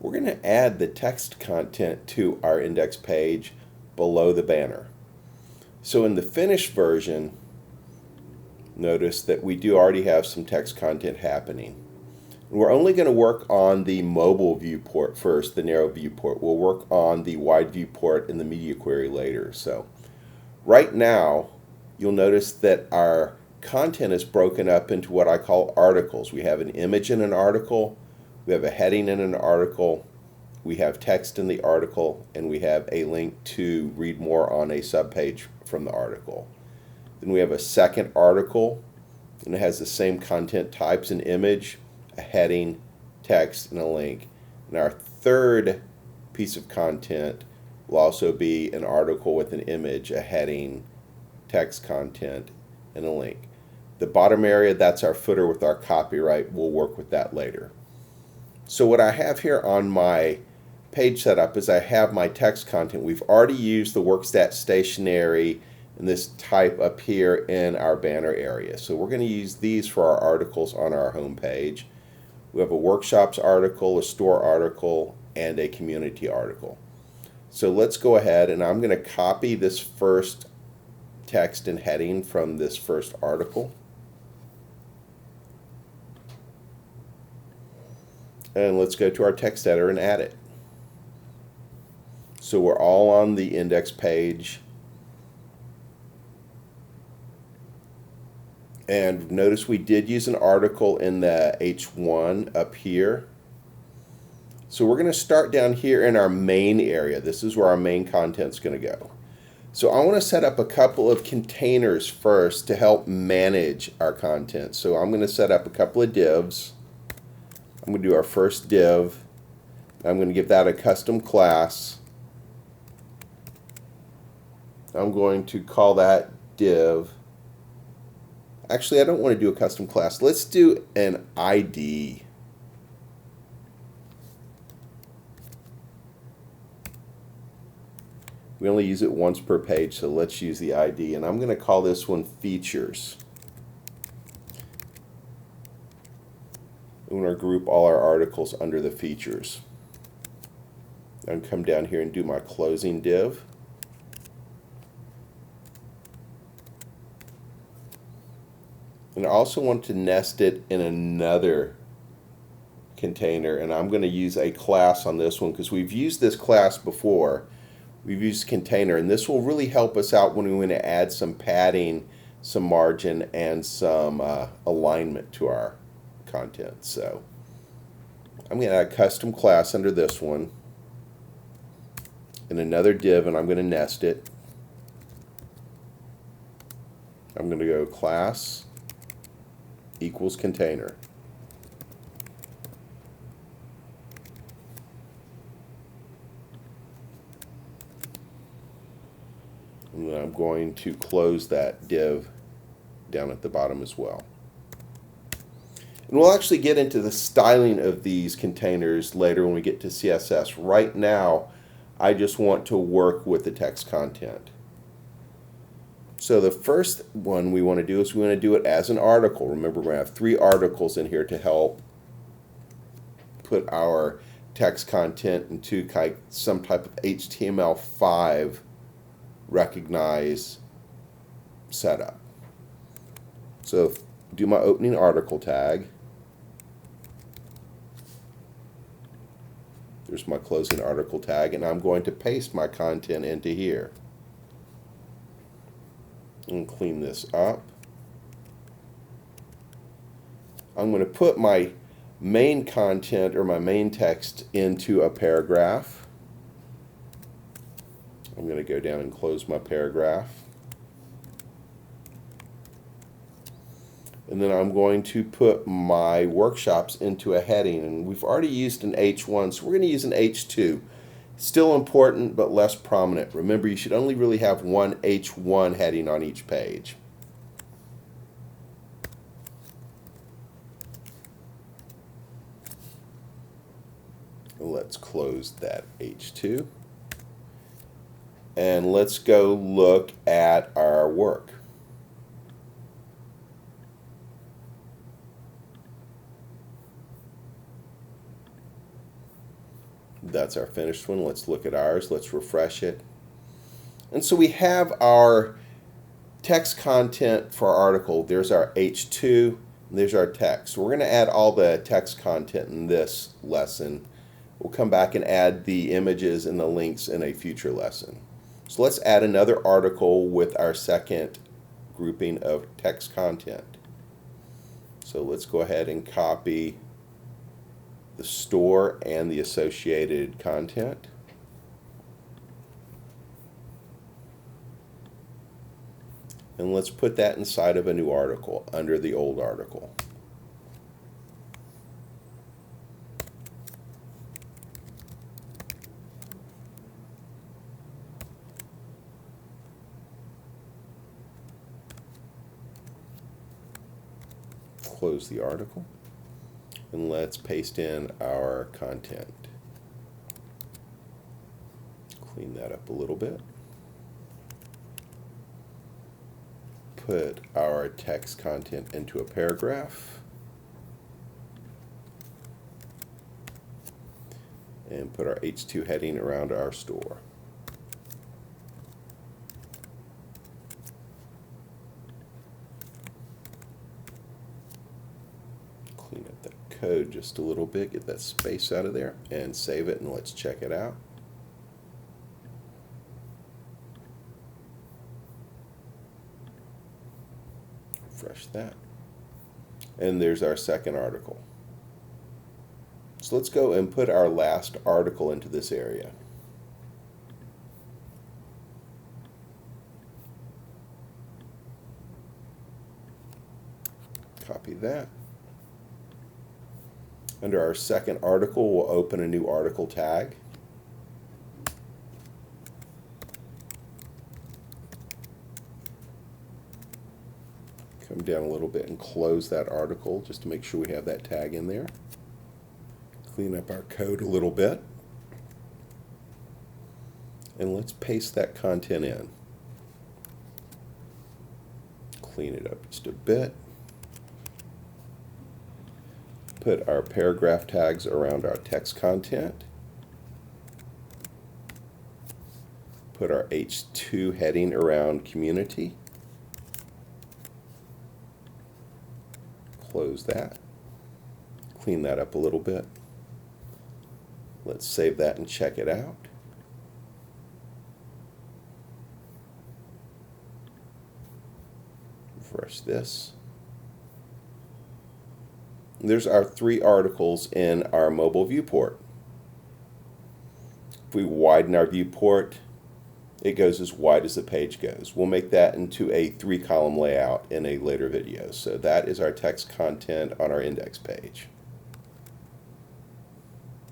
we're going to add the text content to our index page below the banner. So in the finished version, notice that we do already have some text content happening. We're only going to work on the mobile viewport first, the narrow viewport. We'll work on the wide viewport in the media query later. So right now, you'll notice that our content is broken up into what I call articles. We have an image in an article, we have a heading in an article, we have text in the article, and we have a link to read more on a subpage from the article. Then we have a second article, and it has the same content types: an image, a heading, text, and a link. And our third piece of content will also be an article with an image, a heading, text content, and a link. The bottom area, that's our footer with our copyright. We'll work with that later. So what I have here on my page setup is I have my text content. We've already used the WorkStat stationery and this type up here in our banner area. So we're going to use these for our articles on our home page. We have a workshops article, a store article, and a community article. So let's go ahead, and I'm going to copy this first text and heading from this first article. And let's go to our text editor and add it. So we're all on the index page. And notice we did use an article in the H1 up here. So we're going to start down here in our main area. This is where our main content's going to go. So I want to set up a couple of containers first to help manage our content. So I'm going to set up a couple of divs. I'm going to do our first div. I'm going to give that a custom class. I'm going to call that div. Actually, I don't want to do a custom class. Let's do an ID. We only use it once per page, so let's use the ID. And I'm going to call this one features. I'm going to group all our articles under the features. I'm going to come down here and do my closing div. And I also want to nest it in another container, and I'm going to use a class on this one because we've used this class before. We've used container, and this will really help us out when we want to add some padding, some margin, and some alignment to our content. So I'm going to add a custom class under this one and another div, and I'm going to nest it. I'm going to go class equals container. And then I'm going to close that div down at the bottom as well. And we'll actually get into the styling of these containers later when we get to CSS. Right now, I just want to work with the text content. So the first one we want to do is we want to do it as an article. Remember, we're going to have 3 articles in here to help put our text content into some type of HTML5 recognize setup. So do my opening article tag. There's my closing article tag, and I'm going to paste my content into here. And clean this up. I'm going to put my main content or my main text into a paragraph. I'm going to go down and close my paragraph. And then I'm going to put my workshops into a heading. And we've already used an H1, so we're going to use an H2. Still important, but less prominent. Remember, you should only really have one H1 heading on each page. Let's close that H2. And let's go look at our work. That's our finished one. Let's look at ours. Let's refresh it. And so we have our text content for our article. There's our H2, and there's our text. We're going to add all the text content in this lesson. We'll come back and add the images and the links in a future lesson. So let's add another article with our second grouping of text content. So let's go ahead and copy the store and the associated content. And let's put that inside of a new article under the old article. Close the article, and let's paste in our content. Clean that up a little bit. Put our text content into a paragraph, and put our H2 heading around our store. Clean up that code just a little bit, get that space out of there, and save it, and let's check it out. Refresh that. And there's our second article. So let's go and put our last article into this area. Copy that. Under our second article, we'll open a new article tag. Come down a little bit and close that article just to make sure we have that tag in there. Clean up our code a little bit. And let's paste that content in. Clean it up just a bit. Put our paragraph tags around our text content. Put our H2 heading around community. Close that. Clean that up a little bit. Let's save that and check it out. Refresh this. There's our 3 articles in our mobile viewport. If we widen our viewport, it goes as wide as the page goes. We'll make that into a 3-column layout in a later video. So that is our text content on our index page.